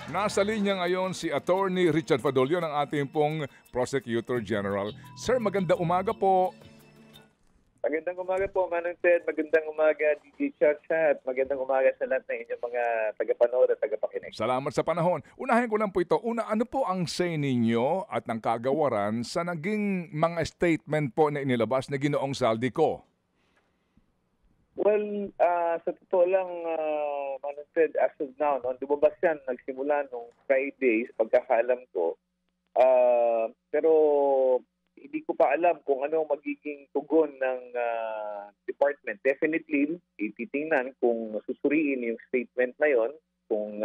Nasa linya ngayon si Attorney Richard Fadolio ng ating pong Prosecutor General. Sir, maganda umaga po. Magandang umaga po, Manong Ted. Magandang umaga, DJ Chacha. At magandang umaga sa lahat ng inyong mga tagapanood at tagapakinig. Salamat sa panahon. Unahin ko lang po ito. Una, ano po ang say ninyo at ng kagawaran sa naging mga statement po na inilabas na Ginoong Saldico? Well, sa totoo lang, Manong Ted, as of now, no, lumabas yan, nagsimula nung Friday, sa pagkakaalam ko. Pero hindi ko pa alam kung ano ang magiging tugon ng department. Definitely, ititingnan kung susuriin yung statement na yon, kung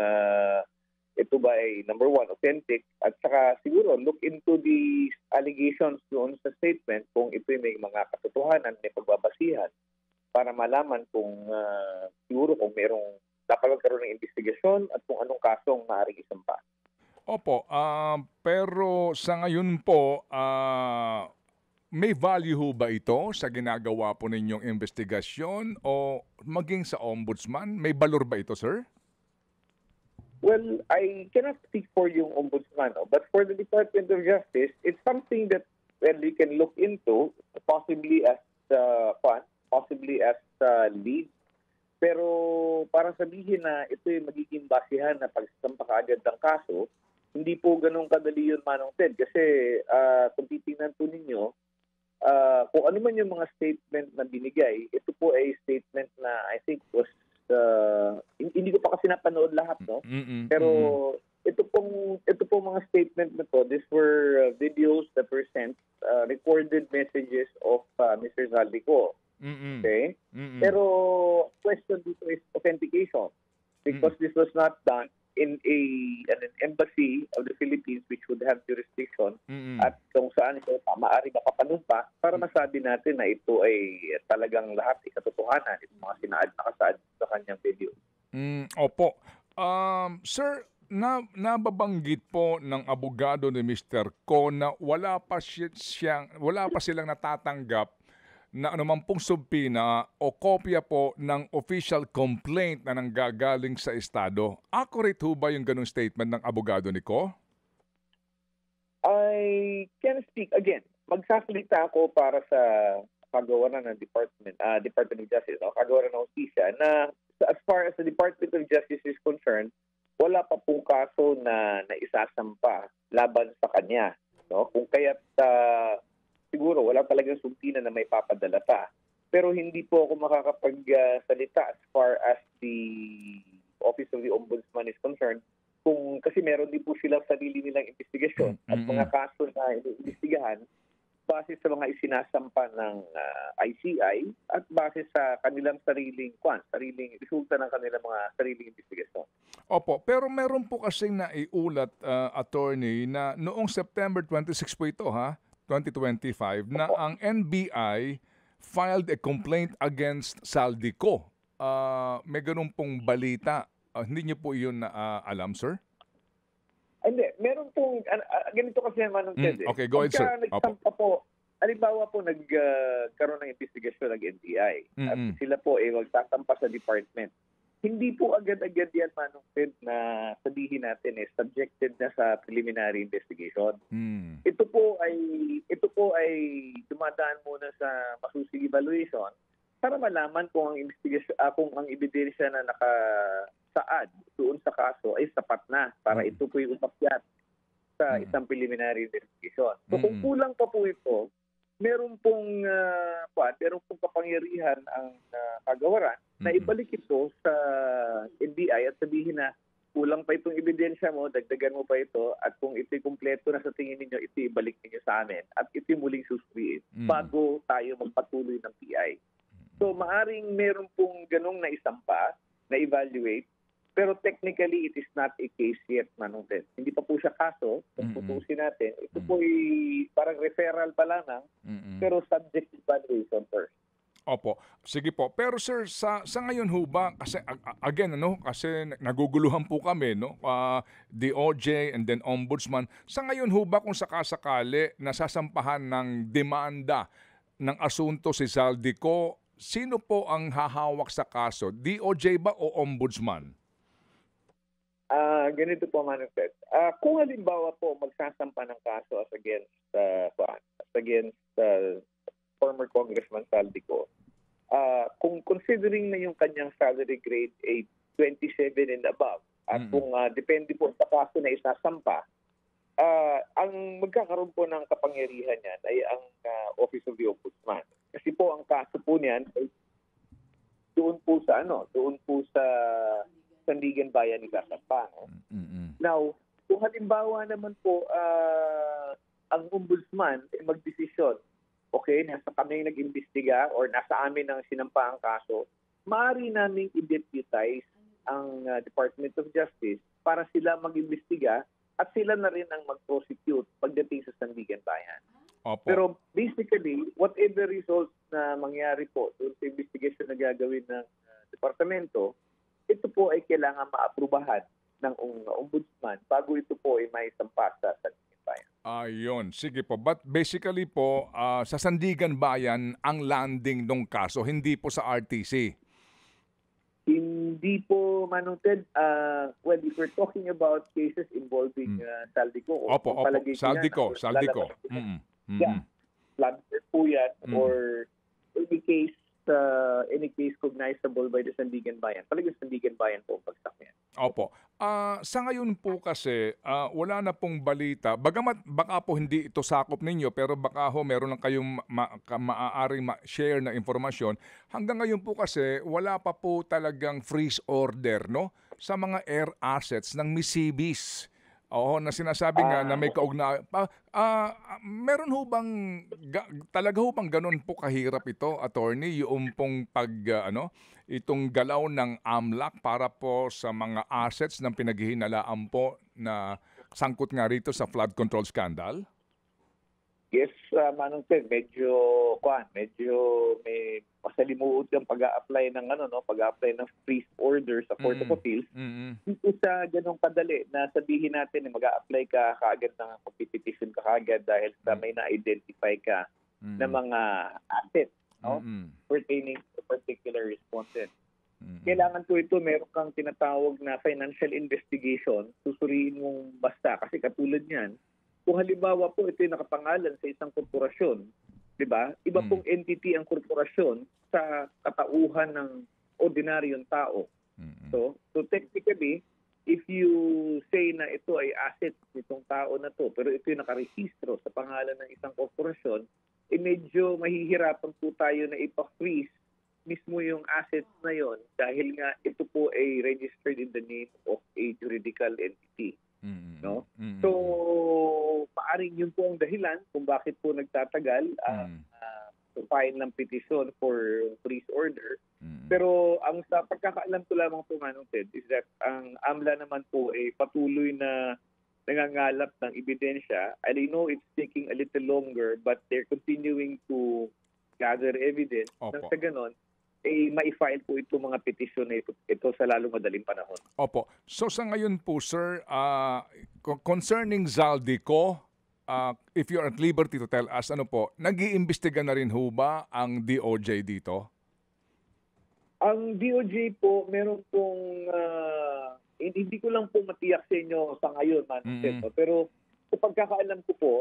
ito ba ay number one, authentic, at saka siguro look into the allegations doon sa statement kung ito may mga katotohanan, may pagbabasihan para malaman kung siguro kung merong dapat magkaroon ng investigasyon at kung anong kasong maaaring isampa. Opo, pero sa ngayon po, may value ho ba ito sa ginagawa po ninyong investigasyon o maging sa ombudsman? May valor ba ito, sir? Well, I cannot speak for yung ombudsman, no? But for the Department of Justice, it's something that we can look into, possibly as possibly as lead. Pero para sabihin na ito yung magiging basihan na pagsampa kaagad ng kaso, hindi po ganun kadali yun, Manong Ted. Kasi kung titingnan po ninyo, kung ano man yung mga statement na binigay, ito po ay statement na I think was, hindi ko pa kasi napanood lahat, no? Pero ito pong mga statement na to, these were videos that were sent, recorded messages of Mr. Zaldico. Okay? Pero question dito is authentication, because this was not done in an embassy of the Philippines which would have jurisdiction at kung saan ito maaari makapanumpa para masabi natin na ito ay talagang lahat ay katotohanan, itong mga nakasaad sa kanyang video. Opo. Sir, nababanggit po ng abogado ni Mr. Ko na wala pa silang natatanggap na anuman pong subpina o kopya po ng official complaint na nanggagaling sa Estado. Accurate ho ba yung ganung statement ng abogado ni Ko? I can speak again. Magsasalita ako para sa kagawaran ng Department of Justice, no? Kagawaran ng Hustisya, na as far as the Department of Justice is concerned, wala pa pong kaso na isasampa laban sa kanya, no? Kung kaya't siguro wala talagang subpina na may papadala pa. Pero hindi po ako makakapagsalita as far as the Office of the Ombudsman is concerned, kung kasi meron din po silang sarili nilang investigasyon at mga kaso na iniimbestigahan base sa mga isinasampa ng ICI at base sa kanilang sariling resulta ng kanilang mga sariling investigasyon. Opo, pero meron po kasing naiulat, attorney, na noong September 26 po ito, 2025, na ang NBI filed a complaint against Saldico. May ganun pong balita. Hindi niyo po yun alam, sir? Hindi. Meron pong, ganito kasi naman ng TED. Okay, go ahead, sir. Nagsampa po, halimbawa po nagkaroon ng investigasyon ng NBI at sila po ay magtatampa sa department. Hindi po agad-agad yan, Manong Ted, na sabihin natin subjected na sa preliminary investigation. Ito po ay dumadaan muna sa masusing evaluation para malaman kung ang investigation, kung ang ebidensya na nakasaad doon sa kaso ay sapat na para ito po yung upakyat sa isang preliminary investigation. So kung kulang pa po ito, meron pong kapangyarihan ang kagawaran na ibalik ito sa NBI at sabihin na kulang pa itong ebidensya mo, dagdagan mo pa ito, at kung ito'y kumpleto na sa tingin ninyo, ito ibalik ninyo sa amin at ito'y muling susuriin bago tayo magpatuloy ng PI. So maaring meron pong ganong na isampa, na evaluate, pero technically it is not a case yet, Manong Ted. Hindi pa po siya kaso, kung tutusin natin. Ito po ay parang referral pa lamang, pero subject to evaluation first. Opo. Sige po. Pero sir, sa ngayon ho ba, kasi again, kasi naguguluhan po kami, DOJ and then Ombudsman. Sa ngayon ho ba kung sakasakali nasasampahan ng demanda ng asunto si Zaldico, sino po ang hahawak sa kaso? DOJ ba o Ombudsman? Ganito po, Manong Ted. Kung halimbawa po magsasampa ng kaso as against former Congressman Saldico, kung considering na yung kanyang salary grade ay 27 and above, at kung depende po sa kaso na isasampa, ang magkakaroon po ng kapangyarihan niyan ay ang Office of the Ombudsman. Kasi po ang kaso po niyan ay doon po sa Sandigan Bayan ni Gasampa. No? Now, kung halimbawa naman po ang ombudsman ay magdesisyon, okay, nasa kami nag-imbestiga or nasa amin ang sinampa ang kaso, maaari naming i-deputize ang Department of Justice para sila mag-imbestiga at sila na rin ang mag-prosecute pagdating sa Sandigan Bayan. Opo. Pero basically, whatever results na mangyari po doon sa investigation na gagawin ng departamento, ito po ay kailangan maaprubahan ng ombudsman bago ito po ay may sampa sa Sandigan Bayan. Ayun, sige po. But basically po, sa Sandigan Bayan ang landing ng kaso, hindi po sa RTC. Hindi po, Manong Ted, well, if we're talking about cases involving Saldico, Opo, Saldico. Yeah, plunder po yan, or any case cognizable by the Sandigan Bayan. Talagang Sandigan Bayan po ang bagsak niyan. Opo. Sa ngayon po kasi, wala na pong balita. Bagamat baka po hindi ito sakop ninyo, pero baka ho meron lang kayong maaaring share na informasyon. Hanggang ngayon po kasi, wala pa po talagang freeze order, no? Sa mga air assets ng Misibis. Oo, na sinasabi nga na may kaugnayan. Meron ho bang, talaga ho bang ganun po kahirap ito, attorney, yung pong itong galaw ng AMLAC para po sa mga assets ng pinaghihinalaan po na sangkot nga rito sa flood control scandal? Yes, Manong Ted, medyo may masalimuot yung pag-a-apply ng freeze order sa Court of Appeals. Hindi sa ganong kadali na sabihin natin na mag-a-apply ka kaagad ng competition ka kaagad dahil sa may na-identify ka na mga assets pertaining to particular respondent. Kailangan po ito, meron kang tinatawag na financial investigation, susuriin mong basta. Kasi katulad niyan, kung halimbawa po ito yung nakapangalan sa isang korporasyon, di ba? Iba pong entity ang korporasyon sa katauhan ng ordinaryong tao. So technically, if you say na ito ay asset nitong tao na to, pero ito yung nakarehistro sa pangalan ng isang korporasyon, medyo mahihirapan po tayo na ipa-freeze mismo yung assets na yon dahil nga ito po ay registered in the name of a juridical entity. No? So, maaring yun po ang dahilan kung bakit po nagtatagal to file ng petition for freeze order. Pero ang sa pagkakaalam ko lamang po, Manong Ted, is that ang AMLA naman po ay patuloy na nangangalap ng ebidensya. And I know it's taking a little longer, but they're continuing to gather evidence. Nang sa ganon, ma-file po ito mga petisyon na ito sa lalong madaling panahon. Opo. So sa ngayon po, sir, concerning Zaldico, if you're at liberty to tell us, nag-iimbestiga na rin ho ba ang DOJ dito? Ang DOJ po, meron pong, hindi ko lang po matiyak sa inyo sa ngayon, pero sa pagkakaalam ko po,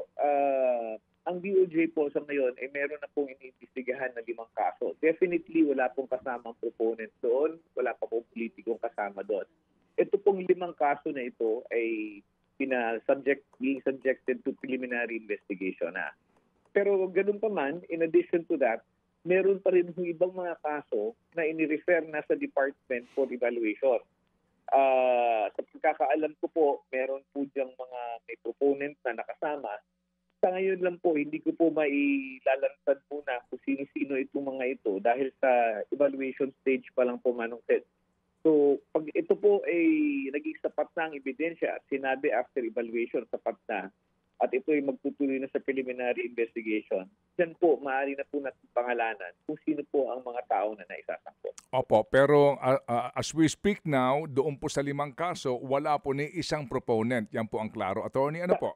ang DOJ po sa ngayon ay meron na pong iniimbestigahan na 5 kaso. Definitely wala pong kasamang proponent doon, wala pa pong politikong kasama doon. Ito pong 5 kaso na ito ay being subjected to preliminary investigation na. Pero ganun pa man, in addition to that, meron pa rin ibang mga kaso na inirefer na sa Department for Evaluation. Sa pagkakaalam ko po, meron po diyang mga may proponent na nakasama. Sa ngayon lang po, hindi ko po mailalantad muna kung sino-sino itong mga ito dahil sa evaluation stage pa lang po, Manong Ted. So, pag ito po ay naging sapat na ang ebidensya at sinabi after evaluation sapat na at ito ay magtutuloy na sa preliminary investigation, dyan po, maaari na po natin pangalanan kung sino po ang mga tao na naisasangkot. Opo, pero as we speak now, doon po sa 5 kaso, wala po ni isang proponent. Yan po ang klaro. Attorney, ano po?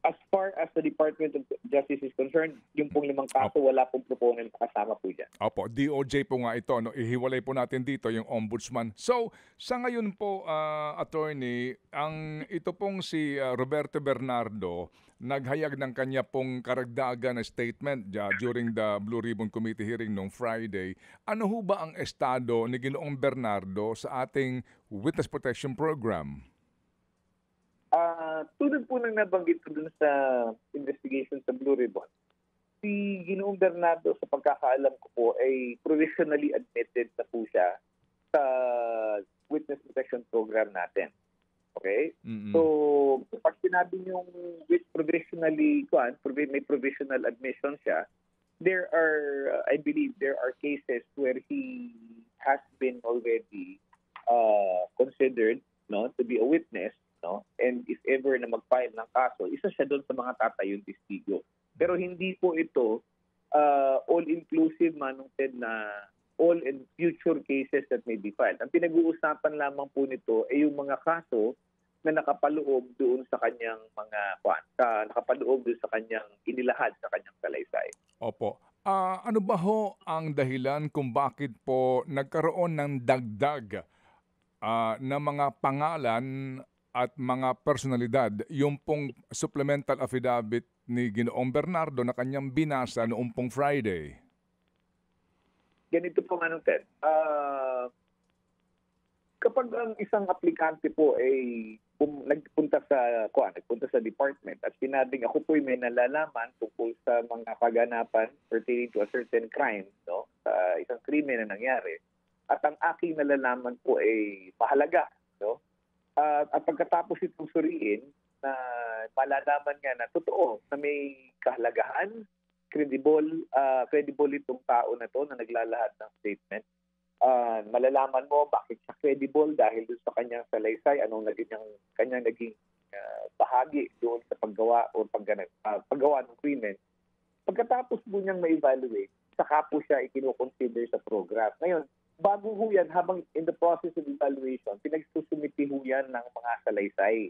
As far as the Department of Justice is concerned, yung pong 5 kaso, wala pong proponent kasama po dyan. Opo, DOJ po nga ito. No? Ihiwalay po natin dito yung ombudsman. So, sa ngayon po, attorney, ito pong si Roberto Bernardo, naghayag ng kanya pong karagdagan na statement during the Blue Ribbon Committee hearing nung Friday. Ano ho ba ang estado ni Ginoong Bernardo sa ating Witness Protection Program? Tulad po ng nabanggit ko dun sa investigation sa Blue Ribbon, si Ginoong Bernardo, sa pagkakaalam ko po, ay provisionally admitted na po siya sa Witness Protection Program natin. Okay? Mm-mm. So, pag sinabi niyong with provisionally, may provisional admission siya, I believe there are cases where he has been already considered to be a witness, and if ever na mag-file ng kaso, isa siya doon sa mga tatayong testigo. Pero hindi po ito all-inclusive, Manong Ted, na all and future cases that may be filed. Ang pinag-uusapan lamang po nito ay yung mga kaso na nakapaloob doon sa kanyang nakapaloob doon sa kanyang inilahad sa kanyang salaysay. Opo. Ano ba ho ang dahilan kung bakit po nagkaroon ng dagdag na mga pangalan at mga personalidad, yung pong supplemental affidavit ni Ginoong Bernardo na kanyang binasa noong pong Friday? Ganito po, Manong Ted. Kapag ang isang aplikante po ay nagpunta sa department at sinabing ako po may nalalaman tungkol sa mga kaganapan pertaining to a certain crime, sa isang krimen na nangyari, at ang aking nalalaman po ay mahalaga, at pagkatapos itong suriin, na malalaman nga na totoo na may kahalagahan, credible itong tao na to na naglalahad ng statement. Malalaman mo bakit siya credible dahil doon sa kanyang salaysay, anong kanyang naging bahagi doon sa paggawa o paggawa ng krimen. Pagkatapos po niyang ma-evaluate, saka po siya ikinoconsider sa program. Ngayon, bago ho yan, habang in the process of evaluation, pinagsusumiti ho yan ng mga salaysay.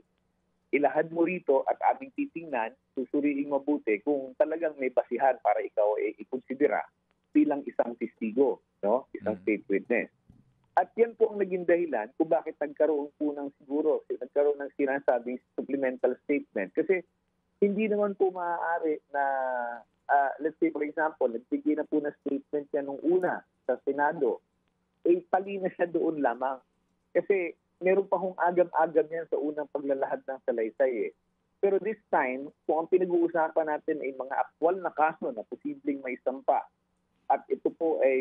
Ilahad mo rito at aming titingnan, susuriing mabuti kung talagang may basihan para ikaw ay ikonsidera bilang isang testigo, isang state witness. At yan po ang naging dahilan kung bakit nagkaroon ng sinasabing supplemental statement. Kasi hindi naman po maaari na, let's say for example, nagbigay na po na statement yan nung una sa Senado, tali na siya doon lamang. Kasi meron pa hong agam-agam yan sa unang paglalahad ng salaysay. Pero this time, kung ang pinag-uusapan natin ay mga aktwal na kaso na posibleng may sampa, at ito po ay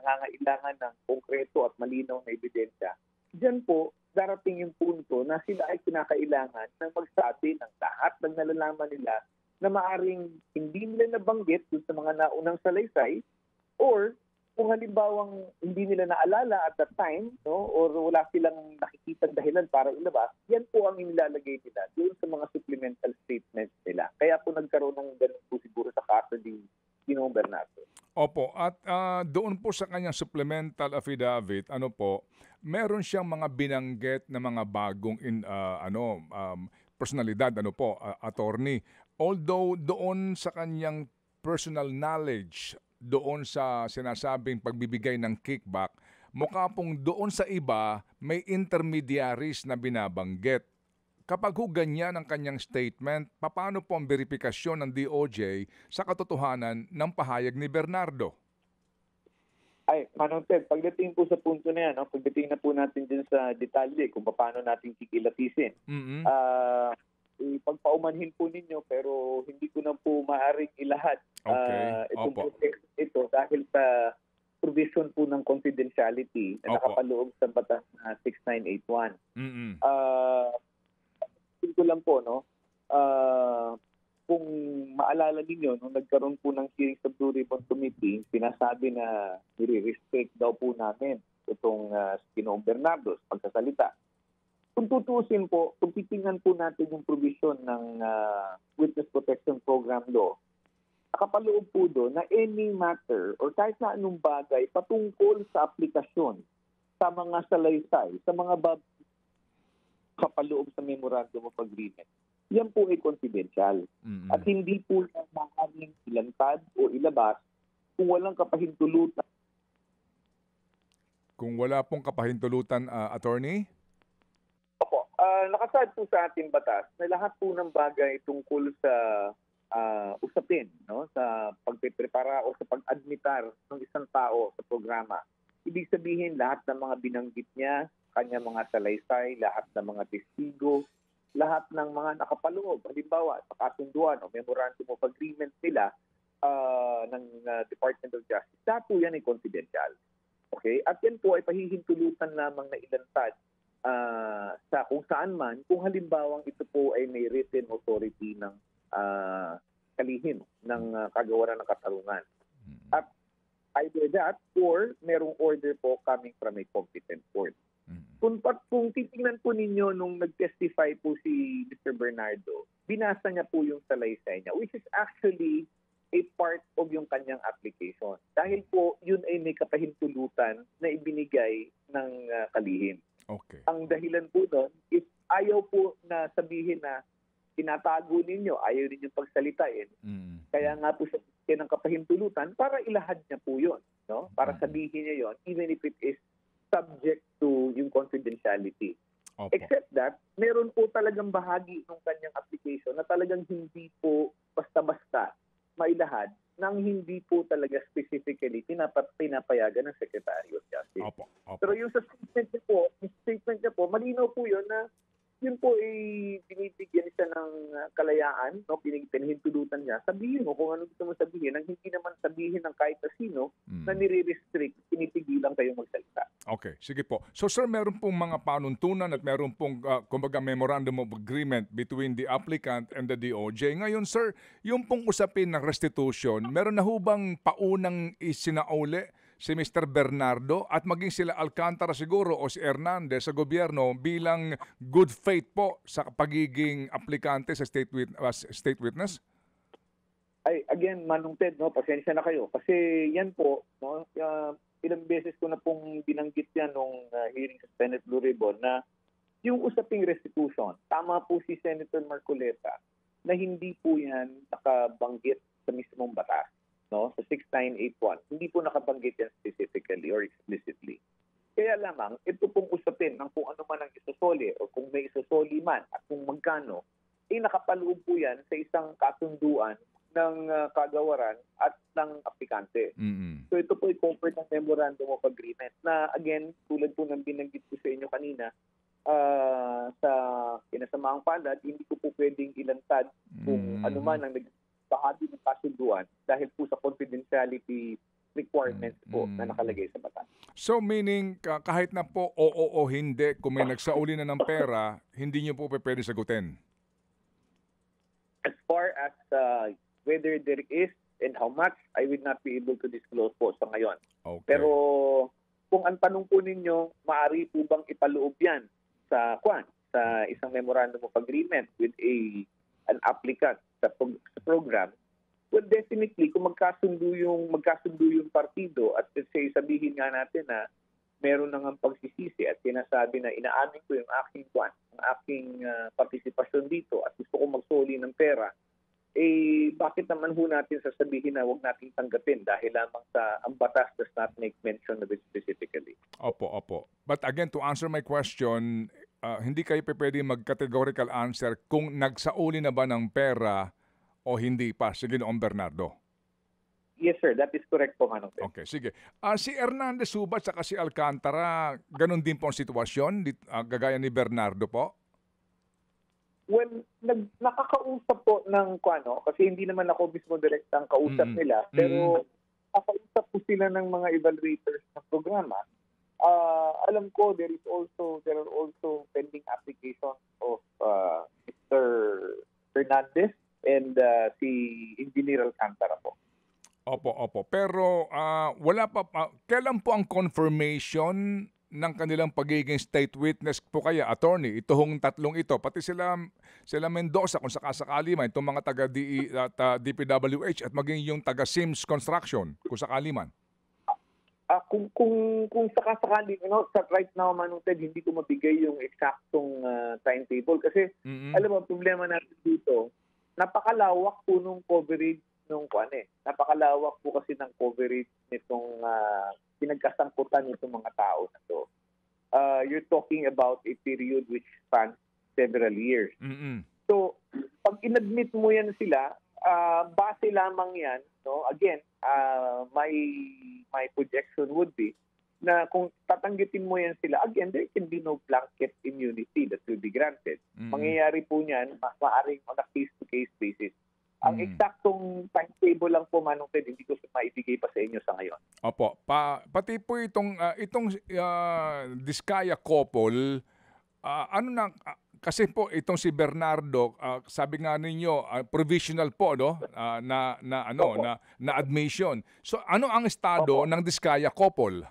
nangangailangan ng konkreto at malinaw na ebidensya, diyan po darating yung punto na sila ay kinakailangan na magsabi ng lahat ng nalalaman nila na maaring hindi nila nabanggit dun sa mga naunang salaysay, or kung halimbawang hindi nila naalala at that time, or wala silang nakikita dahilan para ilabas, yan po ang inilalagay nila doon sa mga supplemental statements nila. Kaya po nagkaroon ng ganun po siguro sa kaso ni Ginoong Bernardo. Opo, at doon po sa kanyang supplemental affidavit, meron siyang mga binanggit na mga bagong personalidad, attorney. Although doon sa kanyang personal knowledge, doon sa sinasabing pagbibigay ng kickback, mukha pong doon sa iba may intermediaries na binabanggit. Kapag ganyan ang kanyang statement, paano po ang verifikasyon ng DOJ sa katotohanan ng pahayag ni Bernardo? Manong Ted, pagdating po sa punto na yan, pagdating na po natin din sa detalye kung paano natin kikilatisin. Pagpaumanhin po ninyo, pero hindi ko na po maaaring ilahad ito dahil sa provision po ng confidentiality na nakapaloob sa batas na 6981. Ko lang po, kung maalala ninyo, nung nagkaroon po ng hearing sa Blue Ribbon Committee, sinasabi na nire-respect daw po namin itong Ginoong Bernardo sa pagsasalita. Kung tutusin po, kung titingnan po natin yung provision ng Witness Protection Program Law, nakapaloob po doon na any matter or kahit na anong bagay patungkol sa aplikasyon sa mga salaysay, sa mga kapaloob sa Memorandum of Agreement, yan po ay confidential. Mm-mm. At hindi po yan maaaring ilantad o ilabas kung walang kapahintulutan. Kung wala pong kapahintulutan, attorney? Opo, nakasaad po sa ating batas na lahat po ng bagay tungkol sa usapin, no, sa pagpiprepara o sa pag-admitar ng isang tao sa programa. Ibig sabihin, lahat ng mga binanggit niya, kanya mga salaysay, lahat ng mga testigo, lahat ng mga nakapaloob, halimbawa sa kasunduan o memorandum of agreement nila ng Department of Justice, lahat po yan ay confidential. Okay? At yan po ay pahihintulutan lamang na ilantad sa kung saan man, kung halimbawang ito po ay may written authority ng kalihim ng kagawaran ng katarungan. At either that or merong order po coming from a competent court. Kung titingnan po ninyo nung nag-testify po si Mr. Bernardo, binasa niya po yung salaysay niya, which is actually a part of yung kanyang application. Dahil po yun ay may kapahintulutan na ibinigay ng kalihim. Okay. Ang dahilan po doon is ayaw po na sabihin na tinatago ninyo, ayaw ninyong pagsalitain. Kaya nga po siya ng kapahintulutan para ilahad niya po yun. No? Para sabihin niya yun, even if it is subject to yung confidentiality. Opo. Except that, meron po talagang bahagi ng kanyang application na talagang hindi po basta-basta mailahad nang hindi po talaga specifically pinapayagan ng Secretary of Justice. Opo. Pero yung sa statement niya po, malinaw po yun na yun po ay binibigyan siya ng kalayaan, no? Pinahintulutan niya. Sabihin mo kung ano gusto mo sabihin, nang hindi naman sabihin ng kahit na sino na nire-restrict, pinipigilan kayong magsalita. Okay, sige po. So sir, meron pong mga panuntunan at meron pong kumbaga memorandum of agreement between the applicant and the DOJ. Ngayon sir, yung pong usapin ng restitution, meron na hubang paunang isinauli si Mr. Bernardo at maging sila Alcantara siguro o si Hernandez sa gobyerno bilang good faith po sa pagiging aplikante sa state witness? Ay, again, Manong Ted, no, pasensya na kayo. Kasi yan po, no, ilang beses ko na pong binanggit yan nung hearing sa Senate Blue Ribbon na yung usaping restitution, tama po si Senator Marcoleta na hindi po yan nakabanggit sa mismong batas. No, sa 6981, hindi po nakabanggit yan specifically or explicitly. Kaya lamang, ito pong usapin ng kung ano man ang isusoli o kung may isusoli man at kung magkano, nakapaloob po yan sa isang kasunduan ng kagawaran at ng aplikante. So ito po ay covered ng Memorandum of Agreement na again, tulad po ng binanggit ko sa inyo kanina, sa pinasamaang palad, hindi ko po pwedeng ilantad kung ano man ang bahagi ng kasunduan dahil po sa confidentiality requirements po na nakalagay sa batas. So meaning kahit na po o hindi, kung may nagsauli na ng pera, hindi niyo po pwede sagutin? As far as whether there is and how much, I will not be able to disclose po sa ngayon. Okay. Pero kung ang tanong po ninyo, maaari po bang ipaloob yan sa isang memorandum of agreement with an applicant sa program, well, definitely, kung magkasundo yung partido at say, sabihin nga natin na meron nang pagsisisi at sinasabi na inaamin ko yung aking partisipasyon dito at gusto ko magsoli ng pera, bakit naman ho natin sasabihin na huwag nating tanggapin dahil lamang sa ang batas does not make mention of it specifically. Opo. But again, to answer my question, hindi kayo pwede mag-categorical answer kung nagsauli na ba ng pera o hindi pa. Sige noong Bernardo. Yes, sir. That is correct po, Manong. Okay, sige. Si Hernandez Subat saka si Alcantara, ganun din po ang sitwasyon, gagaya ni Bernardo po? Well, nakakausap po ng kasi hindi naman ako mismo direktang kausap nila, pero nakausap po sila ng mga evaluators ng programa. Alam ko there are also pending applications of Mr. Hernandez and si Engineer Alcantara po. Opo. Pero wala pa, kailan po ang confirmation ng kanilang pagiging state witness po kaya, attorney? Ito hong tatlong ito, pati sila Mendoza kung sakasakali man, itong mga taga DPWH at maging yung taga Sims Construction kung sakali man. Kung sakasakali, sa right now, Manong Ted, hindi ko mabigay yung eksaktong timetable kasi alam mo, problema natin dito, napakalawak po nung coverage napakalawak po kasi ng coverage nitong pinagkasangkutan nitong mga tao na to. You're talking about a period which spans several years. So, pag inadmit mo yan sila, base lamang yan, no? Again, my projection would be na kung tatanggitin mo yan sila, again, there can be no blanket immunity that will be granted. Mangyayari po niyan, maaaring on a case-to-case basis. Ang eksaktong timetable lang po, Manong Ted, hindi ko maibigay pa sa inyo sa ngayon. Opo. Pati po itong Diskaya couple, kasi po itong si Bernardo, sabi nga ninyo provisional po na admission. So ano ang estado ng Diskaya couple?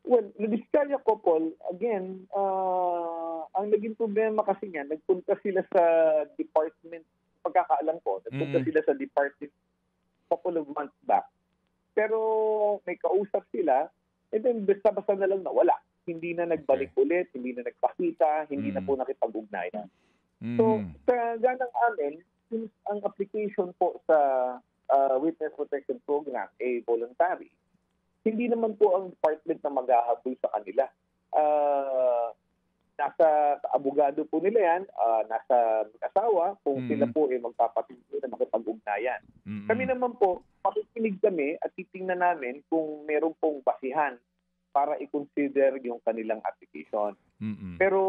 Well, the Diskaya couple, again, ang naging problema kasi niyan, nagpunta sila sa department, pagkakaalam ko, nagpunta sila sa department couple of months back. Pero may kausap sila, and then basta-basta na lang nawala. Hindi na nagbalik ulit, hindi na nagpakita, hindi na po nakipag-ugnayan. So, sa ganang amin, since ang application po sa Witness Protection Program ay voluntary, hindi naman po ang department na maghahabol sa kanila. Nasa abogado po nila yan, nasa mag-asawa, kung sila po ay magpapatuloy na makipag-ugnayan. Kami naman po, makikinig kami at titingnan namin kung meron pong basihan para i-consider yung kanilang application. Pero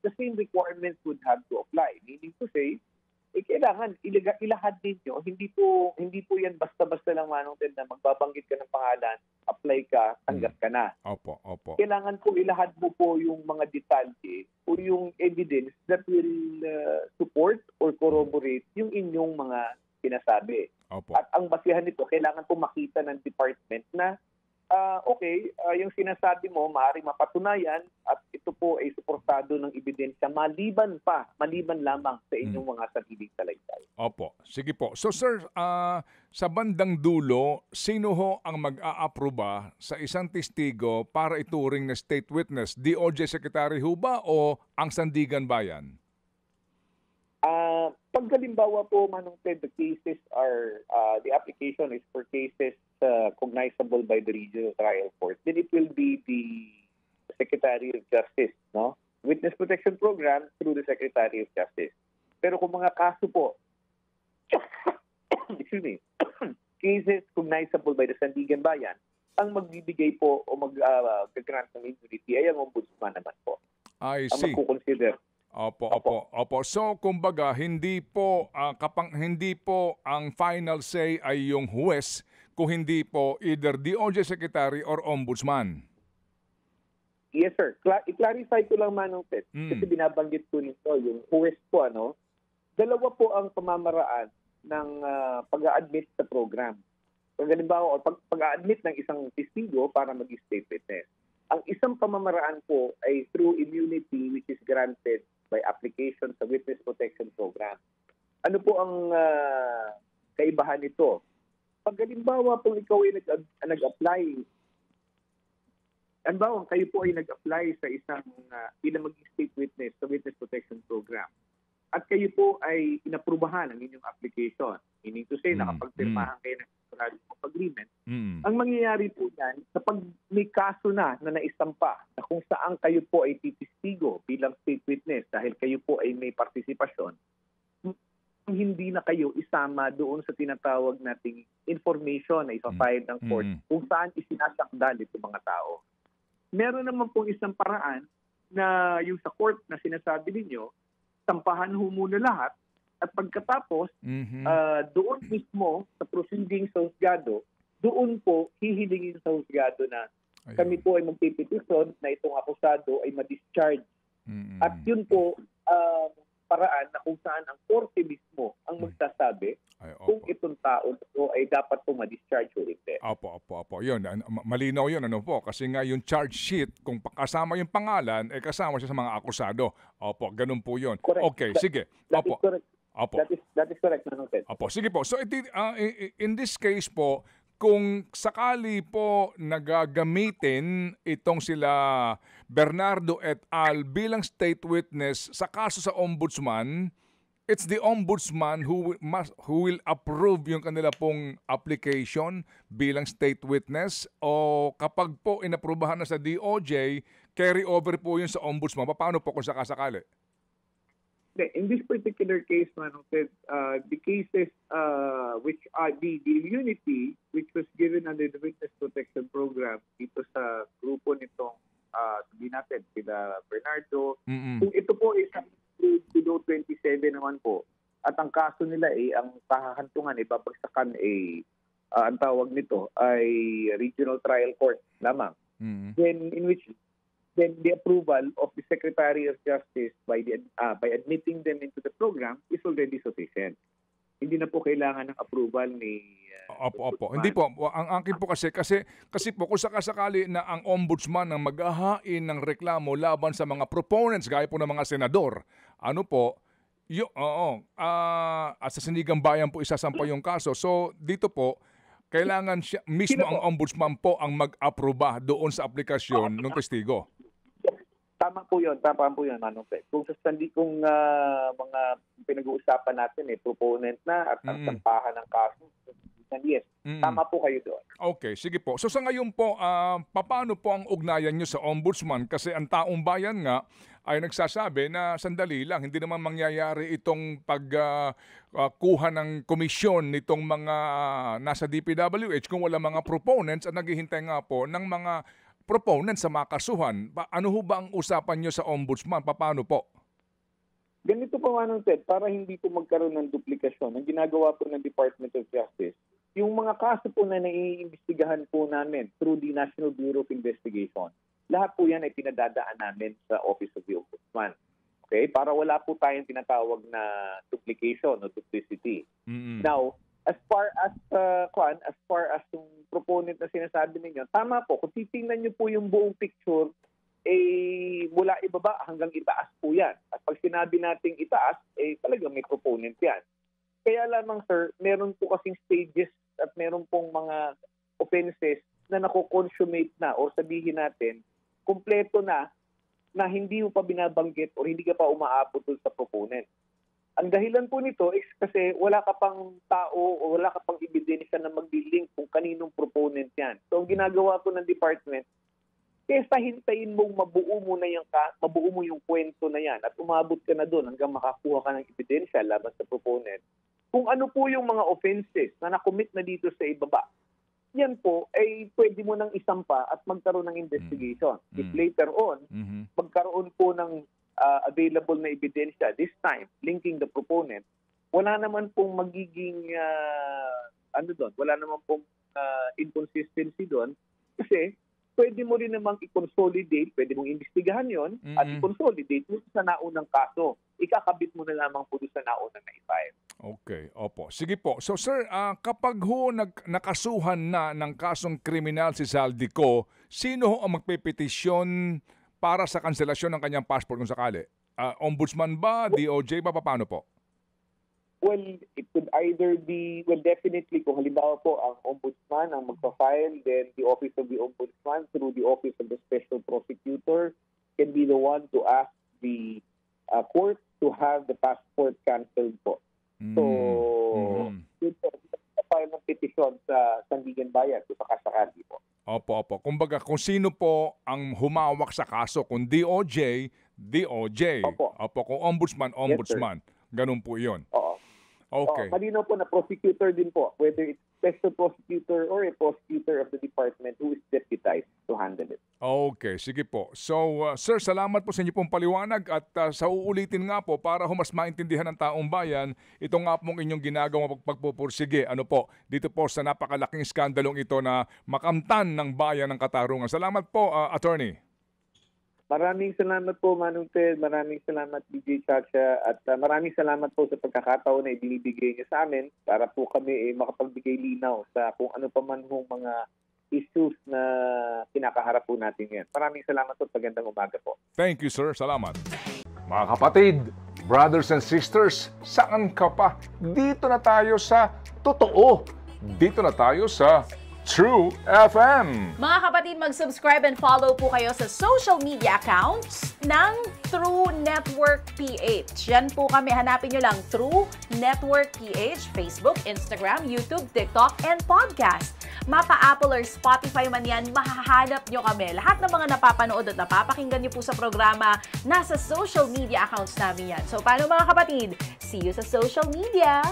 the same requirements would have to apply. Meaning to say, kailangan ilahad ninyo. Hindi po yan basta-basta lang, Manong Ted, na magbabanggit ka ng pangalan, apply ka, tanggap ka na. Opo. Kailangan po ilahad mo po yung mga detalye o yung evidence that will support or corroborate yung inyong mga sinasabi. Opo. At ang basihan nito, kailangan po makita ng department na yung sinasabi mo maaaring mapatunayan at ito po ay suportado ng ebidensya maliban lamang sa inyong mga sariling salaysay. Opo. Sige po. So sir, sa bandang dulo, sino ho ang mag-aaproba sa isang testigo para ituring na state witness? DOJ Secretary ho ba o ang Sandigan Bayan? Pag halimbawa po, Manong Ted, the cases are, the application is for cases cognizable by the regional trial court, then it will be the Secretary of Justice, no? Witness Protection Program through the Secretary of Justice. Pero kung mga kaso po, excuse me, cases cognizable by the Sandigan Bayan, ang magbibigay po o mag-grant ng immunity ay ang ombudsman naman po. I ang see. magkukonsider. Opo. So kumbaga hindi po ang final say ay yung huwes, kung hindi po either DOJ Secretary or Ombudsman. Yes, sir. I-clarify ko lang, Manong Ted, kasi binabanggit ko nito, yung huwes po, dalawa po ang pamamaraan ng pag-a-admit sa program. Kung halimbawa, pag-a-admit ng isang testigo para mag-state witness. Ang isang pamamaraan po ay through immunity which is granted by application sa Witness Protection Program. Ano po ang kaibahan nito? Pag halimbawa po ikaw ay nag-apply, halimbawa kayo po ay nag-apply sa isang bilang maging state witness sa Witness Protection Program at kayo po ay inaprubahan ang inyong application, meaning to say nakapagpirmahan kayo ng memorandum of agreement, ang mangyayari po yan, kapag may kaso na naistampa na kung saan kayo po ay titistigo bilang state witness dahil kayo po ay may partisipasyon, hindi na kayo isama doon sa tinatawag nating information na isa-file ng court kung saan isinasakdal itong mga tao. Meron naman pong isang paraan na yung sa court na sinasabi ninyo, tampahan ho muna lahat at pagkatapos, doon mismo sa proceeding sa husgado, doon po hihilingin sa husgado na kami po ay magpipetisyon na itong akusado ay ma-discharge. At yun po, paraan na kung saan ang korte mismo ang magsasabi kung itong tao po ay dapat po ma-discharge o hindi. Opo. Yun, malinaw yun, po? Kasi nga yung charge sheet, kung kasama yung pangalan, kasama siya sa mga akusado. Opo, ganun po yun. Correct. Okay, sige. That is correct. Opo. That is correct, Manong Ted. Opo, sige po. So in this case po, kung sakali po nagagamitin itong sila Bernardo et al. Bilang state witness sa kaso sa ombudsman, it's the ombudsman who will approve yung kanila pong application bilang state witness, o kapag po inaprubahan na sa DOJ, carry over po yun sa ombudsman. Paano po kung sakasakali? In this particular case, Manong Ted, the cases which are the immunity which was given under the Witness Protection Program dito sa grupo nitong sabihin natin sila Bernardo, kung ito po is below 27 naman po, at ang kaso nila ang kahahantungan, babagsakan ang tawag nito ay regional trial court lamang. Then the approval of the Secretary of Justice by admitting them into the program is already sufficient. Hindi na po kailangan ng approval ni Opo. Hindi po. Ang akin po kasi po kung sakasakali na ang ombudsman ang maghahain ng reklamo laban sa mga proponents gaya po ng mga senador, at sa Sinigang Bayan po isasampa yung kaso. So dito po, kailangan siya mismo ang ombudsman po ang mag-aproba doon sa aplikasyon ng testigo. Tama po yun, Manong Ted. Kung mga pinag-uusapan natin, proponent na at ang sampahan ng kaso, yes, tama po kayo doon. Okay, sige po. So sa ngayon po, paano po ang ugnayan nyo sa ombudsman? Kasi ang taong bayan nga ay nagsasabi na sandali lang, hindi naman mangyayari itong pagkuha ng komisyon nitong mga nasa DPWH kung wala mga proponents at naghihintay nga po ng mga proponents sa makasuhan. Ano ho ba ang usapan nyo sa ombudsman? Paano po? Ganito po, Manong Ted, para hindi po magkaroon ng duplikasyon, ang ginagawa po ng Department of Justice, yung mga kaso po na naiimbestigahan po namin through the National Bureau of Investigation, lahat po yan ay pinadadaan namin sa Office of the Ombudsman. Okay? Para wala po tayong tinatawag na duplication o duplicity. Now, as far as yung proponent na sinasabi ninyo, tama po, kung titingnan nyo po yung buong picture, mula ibaba hanggang itaas po yan. At pag sinabi nating itaas, talagang may proponent yan. Kaya lamang, sir, meron po kasing stages at meron pong mga offenses na nakoconsummate na, o sabihin natin, kumpleto na hindi mo pa binabanggit o hindi ka pa umaabot sa proponent. Ang dahilan po nito is kasi wala ka pang tao o wala ka pang ebidensya na mag-link kung kaninong proponent yan. So ang ginagawa po ng department, kesa hintayin mong mabuo mo yung kwento na yan at umabot ka na doon hanggang makakuha ka ng ebidensya laban sa proponent. Kung ano po yung mga offenses na nakomit na dito sa ibaba, yan po ay pwede mo nang isampa at magkaroon ng investigation. If later on, magkaroon po ng available na ebidensya, this time linking the proponent, wala naman pong magiging wala naman pong inconsistency doon, kasi pwede mo rin namang i-consolidate, pwede mong imbestigahan yon at i-consolidate mo sa naunang kaso. Ikakabit mo na lamang po sa naunang na-file. Okay, opo. Sige po. So sir, kapag nakasuhan na ng kasong kriminal si Zaldico, sino ho ang magpepetisyon para sa kanselasyon ng kanyang passport kung sakali? Ombudsman ba? DOJ ba? Paano po? Well, it could either be, definitely kung halimbawa po ang ombudsman ang magpa-file, then the Office of the Ombudsman through the Office of the Special Prosecutor can be the one to ask the court to have the passport cancelled po. So, file ng petisyon sa Sandigan Bayan kung sakasakali po. Opo. Kumbaga, kung sino po ang humawak sa kaso, kung DOJ. Opo. Kung ombudsman. Yes, ganun po yun. Oo. Okay. Malinaw po na prosecutor din po, whether it's special prosecutor or a prosecutor of the department who is deputized to handle it. Okay, sige po. So, sir, salamat po sa inyo pong paliwanag at sa uulitin nga po para mas maintindihan ng taong bayan, ito nga pong inyong ginagawang pagpupursige. Dito po sa napakalaking skandalong ito na makamtan ng bayan ng Katarungan. Salamat po, attorney. Maraming salamat po, Manong Ted. Maraming salamat, DJ Chacha. At maraming salamat po sa pagkakataon na ibinibigay niyo sa amin para po kami makapagbigay linaw sa kung ano pa man hong mga issues na kinakaharap po natin yan. Maraming salamat po. Magandang umaga po. Thank you, sir. Salamat. Mga kapatid, brothers and sisters, saan ka pa? Dito na tayo sa totoo. Dito na tayo sa True FM. Mga kapatid, mag-subscribe and follow po kayo sa social media accounts ng True Network PH. Yan po kami. Hanapin nyo lang True Network PH, Facebook, Instagram, YouTube, TikTok, and podcast. Mapa Apple or Spotify man yan, mahahanap nyo kami. Lahat ng mga napapanood at napapakinggan nyo po sa programa, nasa social media accounts namin yan. So, paano mga kapatid? See you sa social media!